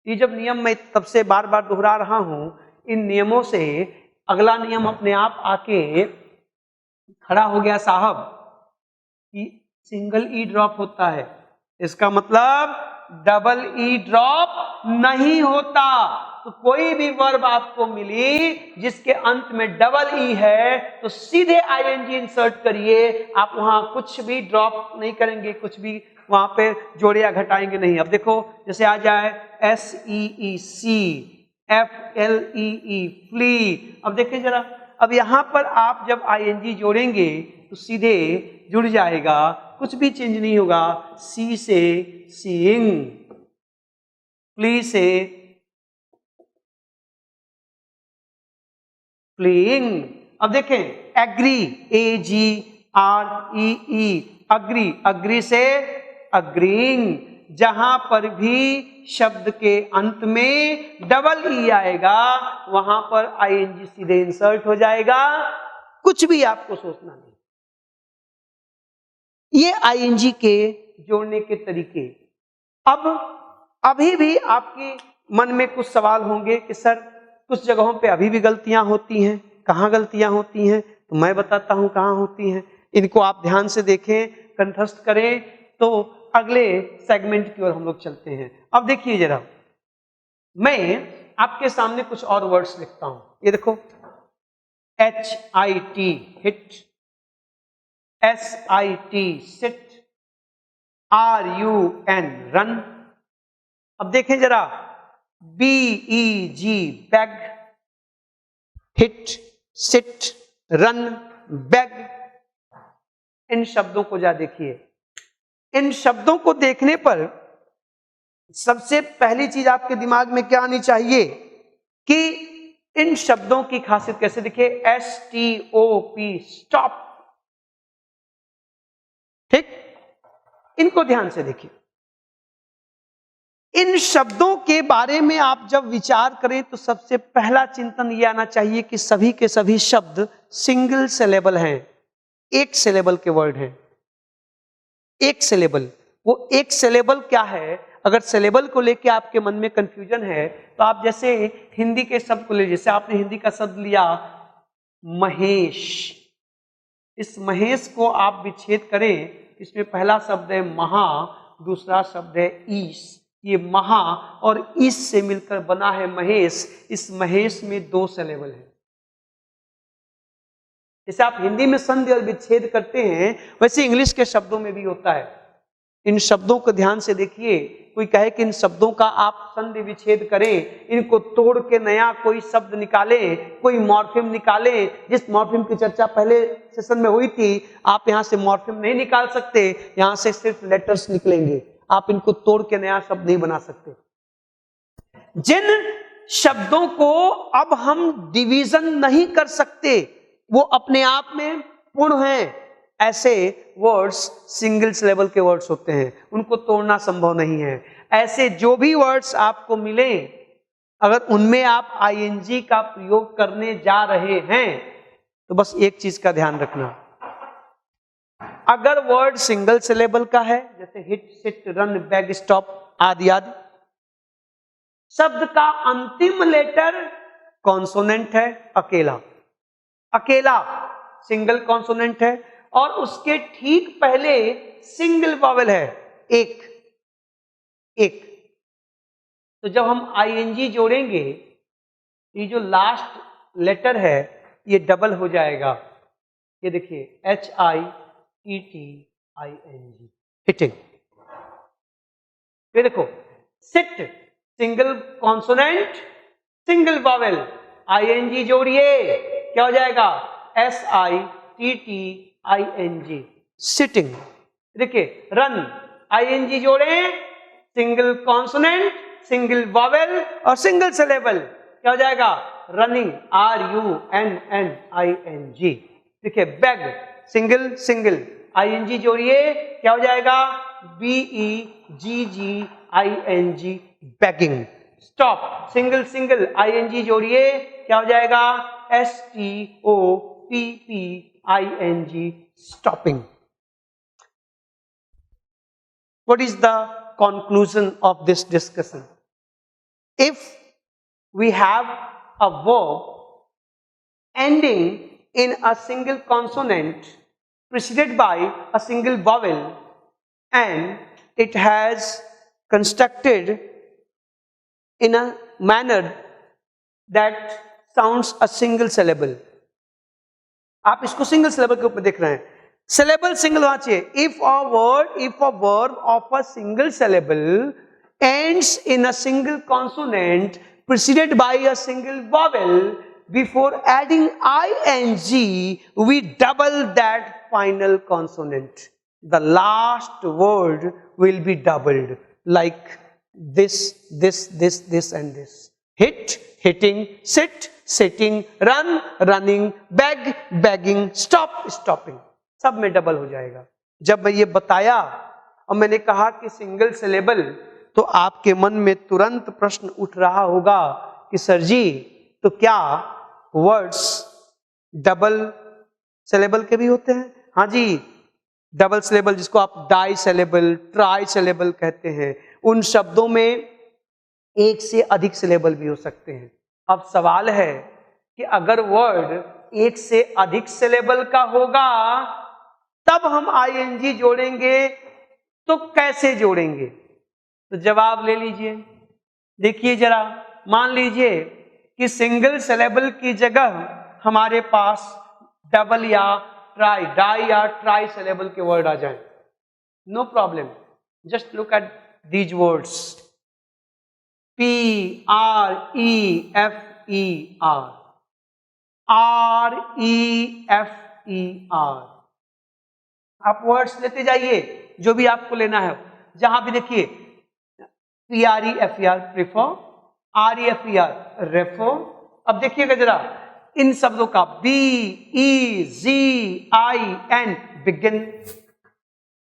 ये जब नियम मैं तब से बार बार दोहरा रहा हूं, इन नियमों से अगला नियम अपने आप आके खड़ा हो गया साहब कि सिंगल ई ड्रॉप होता है, इसका मतलब डबल ई ड्रॉप नहीं होता। तो कोई भी वर्ब आपको मिली जिसके अंत में डबल ई है तो सीधे आईएनजी इंसर्ट करिए, आप वहां कुछ भी ड्रॉप नहीं करेंगे, कुछ भी वहां पे जोड़े या घटाएंगे नहीं। अब देखो जैसे आ जाए SEEC, FLEE फ्ली। अब देखिए जरा, अब यहां पर आप जब आईएनजी जोड़ेंगे तो सीधे जुड़ जाएगा, कुछ भी चेंज नहीं होगा। सी से सीइंग, फ्ली से फ्लीइंग। अब देखें एग्री, AGREE, अग्री, अग्री से अग्रीइंग। जहां पर भी शब्द के अंत में डबल ई आएगा वहां पर आईएनजी सीधे इंसर्ट हो जाएगा, कुछ भी आपको सोचना नहीं। ये आईएनजी के जोड़ने के तरीके। अब अभी भी आपके मन में कुछ सवाल होंगे कि सर कुछ जगहों पे अभी भी गलतियां होती हैं, कहाँ गलतियां होती हैं? तो मैं बताता हूं कहाँ होती हैं। इनको आप ध्यान से देखें, कंठस्थ करें, तो अगले सेगमेंट की ओर हम लोग चलते हैं। अब देखिए जरा, मैं आपके सामने कुछ और वर्ड्स लिखता हूं। ये देखो, HIT hit, SIT sit, RUN run. अब देखें जरा, BEG beg, hit, sit, run, beg. इन शब्दों को जा देखिए। इन शब्दों को देखने पर सबसे पहली चीज आपके दिमाग में क्या आनी चाहिए कि इन शब्दों की खासियत कैसे दिखे। STOP स्टॉप, ठीक, इनको ध्यान से देखिए। इन शब्दों के बारे में आप जब विचार करें तो सबसे पहला चिंतन यह आना चाहिए कि सभी के सभी शब्द सिंगल सिलेबल हैं, एक सिलेबल के वर्ड हैं। एक सिलेबल, वो एक सिलेबल क्या है? अगर सिलेबल को लेके आपके मन में कंफ्यूजन है तो आप जैसे हिंदी के शब्द को ले, जैसे आपने हिंदी का शब्द लिया महेश, इस महेश को आप विच्छेद करें, इसमें पहला शब्द है महा, दूसरा शब्द है ईश। ये महा और ईश से मिलकर बना है महेश। इस महेश में दो सिलेबल है। जैसे आप हिंदी में संधि और विच्छेद करते हैं वैसे इंग्लिश के शब्दों में भी होता है। इन शब्दों को ध्यान से देखिए। कोई कहे कि इन शब्दों का आप संधि विच्छेद करें, इनको तोड़ के नया कोई शब्द निकालें, कोई मॉर्फिम निकालें, जिस मॉर्फिम की चर्चा पहले सेशन में हुई थी, आप यहां से मॉर्फिम नहीं निकाल सकते, यहां से सिर्फ लेटर्स निकलेंगे। आप इनको तोड़ के नया शब्द नहीं बना सकते। जिन शब्दों को अब हम डिवीजन नहीं कर सकते, वो अपने आप में पूर्ण हैं, ऐसे वर्ड्स सिंगल सिलेबल के वर्ड्स होते हैं, उनको तोड़ना संभव नहीं है। ऐसे जो भी वर्ड्स आपको मिले, अगर उनमें आप आईएनजी का प्रयोग करने जा रहे हैं तो बस एक चीज का ध्यान रखना, अगर वर्ड सिंगल सिलेबल का है, जैसे hit, sit, run, bag, stop आदि आदि, शब्द का अंतिम लेटर कॉन्सोनेंट है, अकेला अकेला सिंगल कॉन्सोनेंट है, और उसके ठीक पहले सिंगल वॉवेल है, एक एक। तो जब हम आईएनजी जोड़ेंगे, ये जो लास्ट लेटर है ये डबल हो जाएगा। ये देखिए HITTING, हिटिंग। ये देखो sit, single consonant, single vowel, I N G जोड़िए, क्या हो जाएगा? SITTING, sitting. देखिए रन, आईएनजी जोड़े, सिंगल कॉन्सोनेंट, सिंगल वॉवेल और सिंगल सिलेबल, क्या हो जाएगा? Running, RUNNING। देखिए बैग, सिंगल सिंगल, आईएनजी जोड़िए, क्या हो जाएगा? BEGGING, bagging. Stop, single single, I N G जोड़िए, क्या हो जाएगा? STOPPING, stopping. What is the conclusion of this discussion? if we have a verb ending in a single consonant preceded by a single vowel and it has constructed in a manner that sounds a single syllable. आप इसको single syllable के रूप में देख रहे हैं, syllable single होना चाहिए. If a verb of a single syllable ends in a single consonant preceded by a single vowel, before adding ing we double that final consonant. The last word will be doubled, like this and this. Hit, hitting, sit, sitting, run, running, beg, begging, stop, stopping. सब में double हो जाएगा. जब मैं ये बताया और मैंने कहा कि सिंगल सिलेबल, तो आपके मन में तुरंत प्रश्न उठ रहा होगा कि सर जी, तो क्या वर्ड्स डबल सिलेबल के भी होते हैं? हाँ जी, डबल सिलेबल जिसको आप डाई सिलेबल, ट्राई सिलेबल कहते हैं, उन शब्दों में एक से अधिक सिलेबल भी हो सकते हैं. अब सवाल है कि अगर वर्ड एक से अधिक सिलेबल का होगा तब हम आईएनजी जोड़ेंगे, तो कैसे जोड़ेंगे? तो जवाब ले लीजिए. देखिए जरा, मान लीजिए कि सिंगल सिलेबल की जगह हमारे पास डबल या ट्राई, डाई या ट्राई सिलेबल के वर्ड आ जाएं. No problem, just look at these words. PREFER, REFER. आप वर्ड्स लेते जाइए जो भी आपको लेना है. जहां भी देखिए PREFER प्रेफर, REFER रेफर. अब देखिएगा जरा इन शब्दों का BEGIN बिगिन.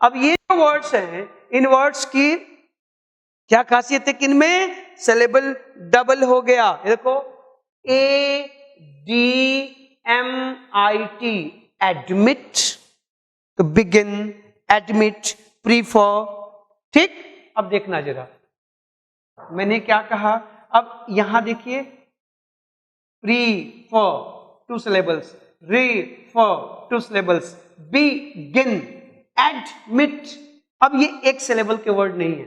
अब ये जो वर्ड्स हैं, इन वर्ड्स की क्या खासियत है कि इनमें सिलेबल डबल हो गया. देखो ADMIT एडमिट, तो बिगिन, एडमिट, प्रीफर. ठीक, अब देखना जरा मैंने क्या कहा. अब यहां देखिए prefer 2 syllables, refer 2 syllables, begin, admit. अब ये एक सिलेबल के वर्ड नहीं है.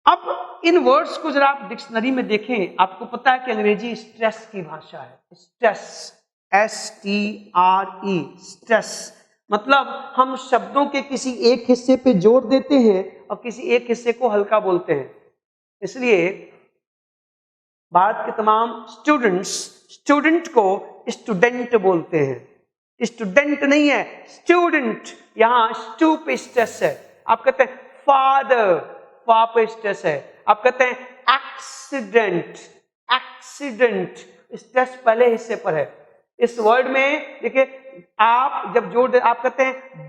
अब इन वर्ड्स को जरा आप डिक्शनरी में देखें. आपको पता है कि अंग्रेजी स्ट्रेस की भाषा है. स्ट्रेस, STRE, स्ट्रेस मतलब हम शब्दों के किसी एक हिस्से पे जोर देते हैं और किसी एक हिस्से को हल्का बोलते हैं. इसलिए भारत के तमाम स्टूडेंट को स्टूडेंट बोलते हैं. स्टूडेंट नहीं है, स्टूडेंट. यहां स्टू पे स्ट्रेस है. आप कहते हैं फादर, फा पे स्ट्रेस है. आप कहते हैं एक्सीडेंट, स्ट्रेस पहले हिस्से पर है. इस वर्ड में देखिए आप जब जोड़ दे, आप कहते हैं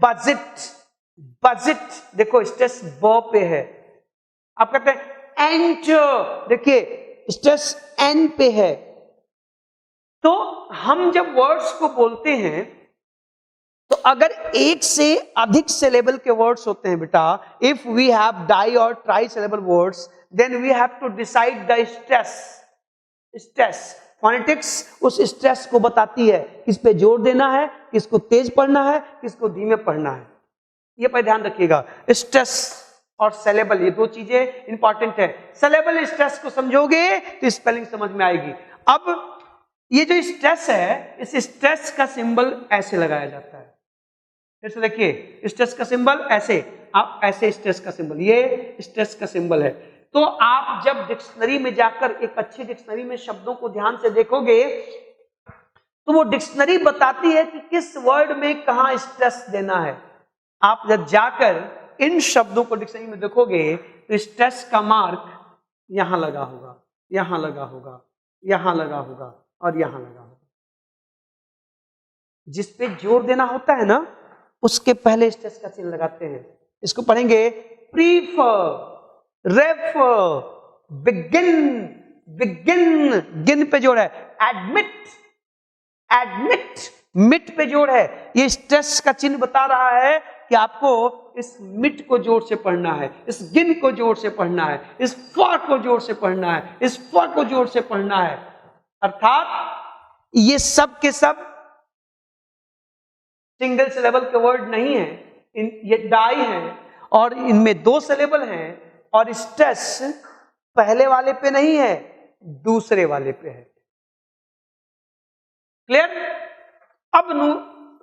बजट, देखो स्ट्रेस ब पे है. आप कहते हैं एंटर, देखिए स्ट्रेस एन पे है. तो हम जब वर्ड्स को बोलते हैं तो अगर एक से अधिक सिलेबल के वर्ड्स होते हैं बेटा, इफ वी हैव डाई और tri syllable words, then we have to decide the stress. Phonetics उस स्ट्रेस को बताती है, किस पे जोर देना है, किसको तेज पढ़ना है, किसको धीमे पढ़ना है. ये पर ध्यान रखिएगा. स्ट्रेस और सिलेबल ये दो चीजें इंपॉर्टेंट है. सिलेबल स्ट्रेस को समझोगे तो स्पेलिंग समझ में आएगी. अब ये जो स्ट्रेस है, इस स्ट्रेस का सिंबल ऐसे लगाया जाता है. जैसे देखिए स्ट्रेस का सिंबल ऐसे, आप ऐसे स्ट्रेस का सिंबल, ये स्ट्रेस का सिंबल है. तो आप जब डिक्शनरी में जाकर एक अच्छी डिक्शनरी में शब्दों को ध्यान से देखोगे तो वो डिक्शनरी बताती है कि किस वर्ड में कहां स्ट्रेस देना है. आप जब जाकर इन शब्दों को डिक्शनरी में देखोगे तो स्ट्रेस का मार्क यहां लगा होगा, यहां लगा होगा, यहां लगा होगा और यहां लगा होगा. जिस पे जोर देना होता है ना, उसके पहले स्ट्रेस का चिन्ह लगाते हैं. इसको पढ़ेंगे प्रीफर, रेफर, बिगिन, गिन पे जोड़ है. एडमिट, मिट पे जोड़ है. ये स्ट्रेस का चिन्ह बता रहा है कि आपको इस मिट को जोर से पढ़ना है, इस गिन को जोर से पढ़ना है, इस फ को जोर से पढ़ना है, इस फ को जोर से पढ़ना है। अर्थात ये सब के सब सिंगल सिलेबल के वर्ड नहीं है, ये डाई है और इनमें 2 सिलेबल हैं और स्ट्रेस पहले वाले पे नहीं है, दूसरे वाले पे है। क्लियर? अब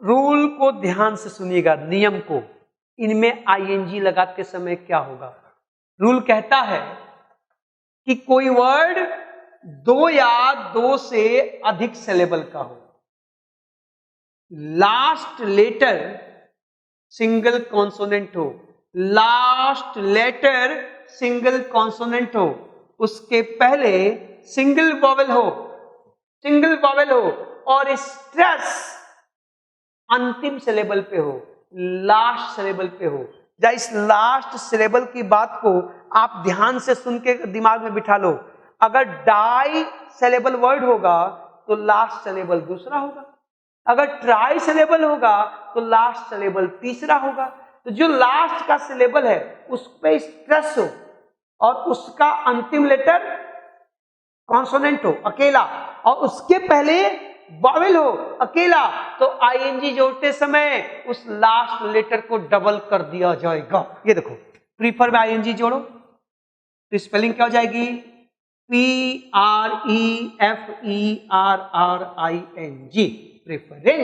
रूल को ध्यान से सुनिएगा, नियम को। इनमें आईएनजी लगाते समय क्या होगा? रूल कहता है कि कोई वर्ड 2 या 2 से अधिक सिलेबल का हो, लास्ट लेटर सिंगल कॉन्सोनेंट हो, लास्ट लेटर सिंगल कॉन्सोनेंट हो, उसके पहले सिंगल वॉवेल हो, सिंगल वॉवेल हो और स्ट्रेस अंतिम सिलेबल पे हो, लास्ट सिलेबल पे हो। या इस लास्ट सिलेबल की बात को आप ध्यान से सुन के दिमाग में बिठा लो। अगर डाई सिलेबल वर्ड होगा तो लास्ट सिलेबल दूसरा होगा, अगर ट्राई सिलेबल होगा तो लास्ट सिलेबल तीसरा होगा। तो जो लास्ट का सिलेबल है उस पे स्ट्रेस हो और उसका अंतिम लेटर कॉन्सोनेंट हो अकेला और उसके पहले वॉवेल हो अकेला, तो आईएनजी जोड़ते समय उस लास्ट लेटर को डबल कर दिया जाएगा। ये देखो, प्रीफर में आईएनजी जोड़ो तो स्पेलिंग क्या हो जाएगी? PREFERRING, preferring.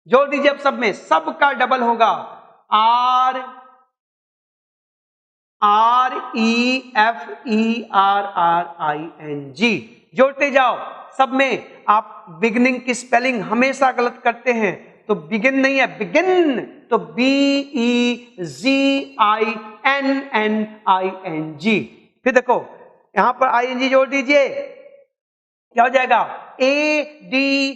जोड़ दीजिए अब सब में, सब का डबल होगा, REFERRING। जोड़ते जाओ सब में। आप बिगिनिंग की स्पेलिंग हमेशा गलत करते हैं, तो बिगिन नहीं है, बिगिन, तो BEGINNING। फिर देखो यहां पर आईएनजी जोड़ दीजिए, क्या हो जाएगा? ADMITTING,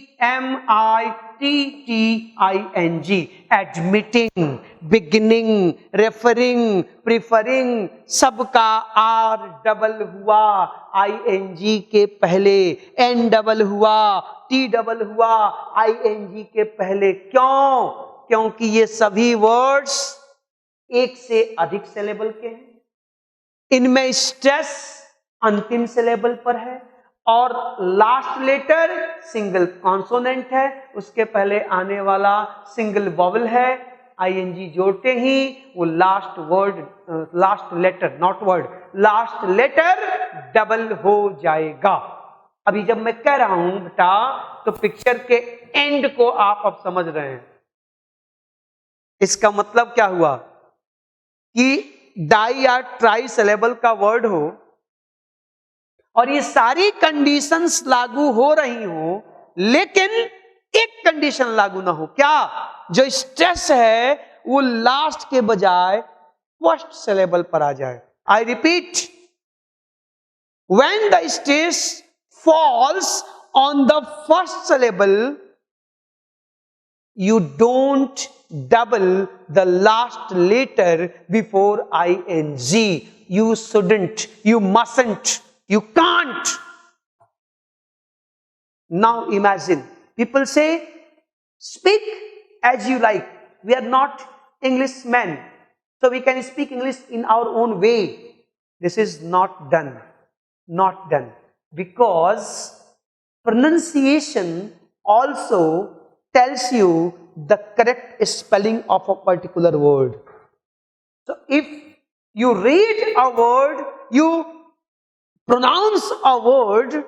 admitting, beginning, referring, preferring, सबका आर डबल हुआ आईएनजी के पहले, एन डबल हुआ, टी डबल हुआ आईएनजी के पहले। क्यों? क्योंकि ये सभी वर्ड्स 1 से अधिक सिलेबल के हैं, इनमें स्ट्रेस अंतिम सिलेबल पर है और लास्ट लेटर सिंगल कॉन्सोनेंट है, उसके पहले आने वाला सिंगल वॉवेल है। आईएनजी जोड़ते ही वो last word, last letter, not word, last letter double हो जाएगा। अभी जब मैं कह रहा हूं बेटा तो पिक्चर के एंड को आप अब समझ रहे हैं। इसका मतलब क्या हुआ कि डाई या ट्राई सिलेबल का वर्ड हो और ये सारी कंडीशंस लागू हो रही हो, लेकिन एक कंडीशन लागू ना हो। क्या? जो स्ट्रेस है वो लास्ट के बजाय फर्स्ट सिलेबल पर आ जाए। I repeat, when the stress falls on the first syllable, you don't double the last letter before ing. You shouldn't, you mustn't, you can't. Now imagine, people say, speak as you like. We are not Englishmen, so we can speak English in our own way. This is not done. Not done. Because pronunciation also tells you the correct spelling of a particular word. So if you read a word, you pronounce a word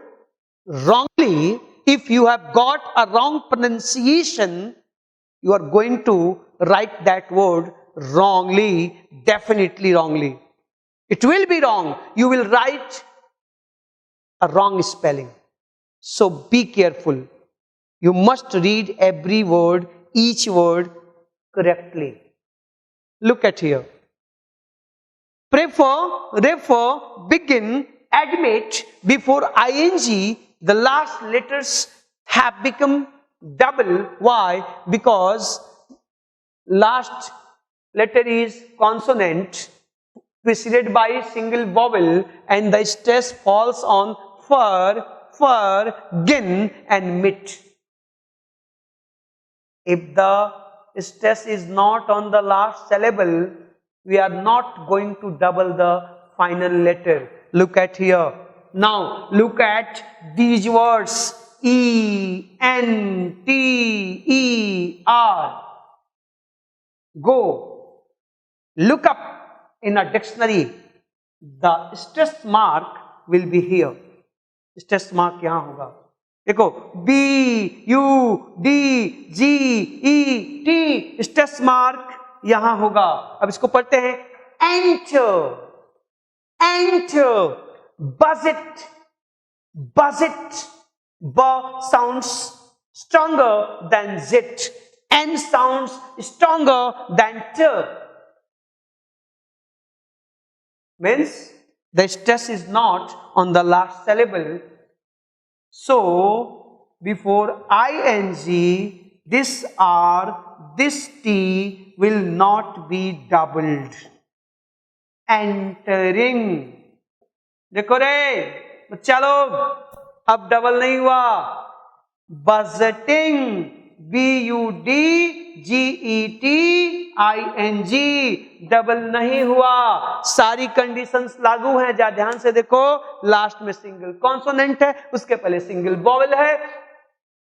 wrongly, if you have got a wrong pronunciation, you are going to write that word wrongly, definitely wrongly. It will be wrong. You will write a wrong spelling. So be careful. You must read every word, each word correctly. Look at here. Prefer, refer, begin, admit. Before ing, the last letters have become double. Why? Because last letter is consonant preceded by single vowel and the stress falls on fur, gin and mit. If the stress is not on the last syllable, we are not going to double the final letter. Look at here. Now look at these words, E-N-T-E-R. Go look up in a dictionary. The stress mark will be here. Stress mark यहां होगा. देखो, B-U-D-G-E-T, stress mark यहां होगा. अब इसको पढ़ते हैं. Enter, enter, buzz it, buzz it. B sounds stronger than zit. N sounds stronger than t. Means the stress is not on the last syllable. So before ing, this R, this T will not be doubled. Entering. देखो रे बच्चा लोग, अब double नहीं हुआ. Buzzing, B-U-D-G-E-T-I-N-G, double नहीं हुआ. सारी कंडीशंस लागू हैं. जा ध्यान से देखो, लास्ट में सिंगल कॉन्सोनेंट है, उसके पहले सिंगल वोवेल है.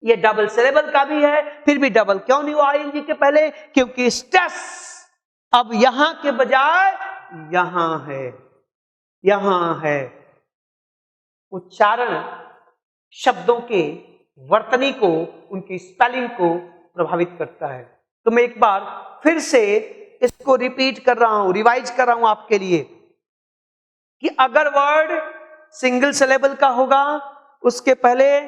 ये डबल सिलेबल का भी है, फिर भी डबल क्यों नहीं हुआ आईएनजी के पहले? क्योंकि स्ट्रेस अब यहां के बजाय यहां है, यहां है. उच्चारण शब्दों के वर्तनी को, उनकी स्पेलिंग को प्रभावित करता है. तो मैं एक बार फिर से इसको रिपीट कर रहा हूं, रिवाइज कर रहा हूं आपके लिए, कि अगर वर्ड सिंगल सिलेबल का होगा उसके पहले,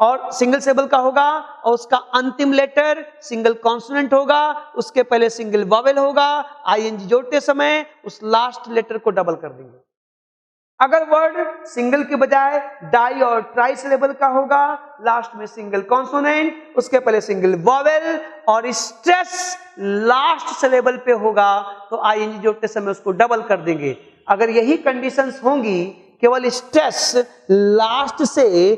और सिंगल सिलेबल का होगा और उसका अंतिम लेटर सिंगल कॉन्सोनेंट होगा, उसके पहले सिंगल वॉवेल होगा, आईएनजी जोड़ते समय उस लास्ट लेटर को डबल कर देंगे. अगर वर्ड सिंगल के बजाय डाई और ट्राई सिलेबल का होगा, लास्ट में सिंगल कॉन्सोनेंट, उसके पहले सिंगल वॉवेल और स्ट्रेस लास्ट सिलेबल पे होगा, तो आईएनजी जोड़ते समय उसको डबल कर देंगे. अगर यही कंडीशंस होंगी, केवल स्ट्रेस लास्ट से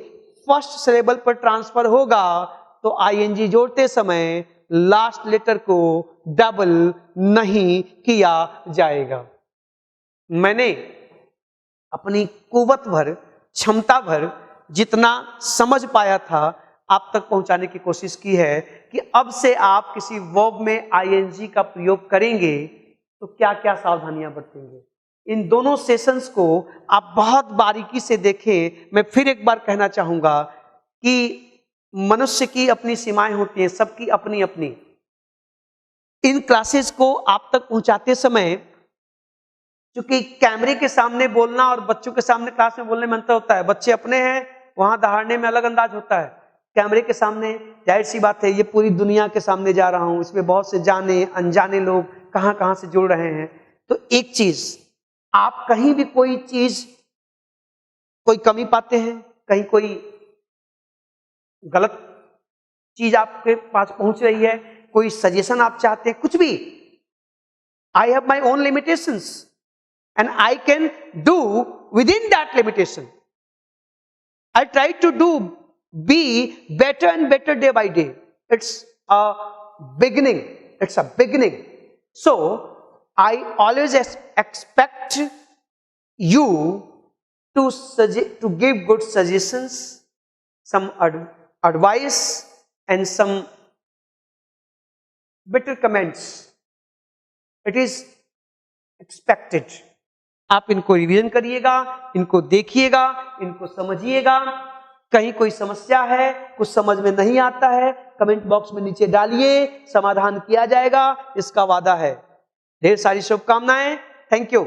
फर्स्ट सिलेबल पर ट्रांसफर होगा, तो आईएनजी जोड़ते समय लास्ट लेटर को डबल नहीं किया जाएगा. मैंने अपनी कुव्वत भर, क्षमता भर जितना समझ पाया था आप तक पहुंचाने की कोशिश की है, कि अब से आप किसी वर्ब में आईएनजी का प्रयोग करेंगे तो क्या क्या सावधानियां बरतेंगे. इन दोनों सेशंस को आप बहुत बारीकी से देखें. मैं फिर एक बार कहना चाहूंगा कि मनुष्य की अपनी सीमाएं होती हैं, सबकी अपनी अपनी. इन क्लासेस को आप तक पहुंचाते समय, क्योंकि कैमरे के सामने बोलना और बच्चों के सामने क्लास में बोलने में अंतर होता है. बच्चे अपने हैं, वहां दहाड़ने में अलग अंदाज होता है. कैमरे के सामने जाहिर सी बात है, ये पूरी दुनिया के सामने जा रहा हूं, इसमें बहुत से जाने अनजाने लोग कहां कहां से जुड़ रहे हैं. तो एक चीज, आप कहीं भी कोई चीज, कोई कमी पाते हैं, कहीं कोई गलत चीज आपके पास पहुंच रही है, कोई सजेशन आप चाहते हैं, कुछ भी, I have my own limitations and I can do within that limitation. I try to be better and better day by day. It's a beginning. It's a beginning. So I always expect you to give good suggestions, some advice and some better comments. It is expected. आप इनको revision करिएगा, इनको देखिएगा, इनको समझिएगा. कहीं कोई समस्या है, कुछ समझ में नहीं आता है, कमेंट बॉक्स में नीचे डालिए, समाधान किया जाएगा, इसका वादा है. ढेर सारी शुभकामनाएं. Thank you.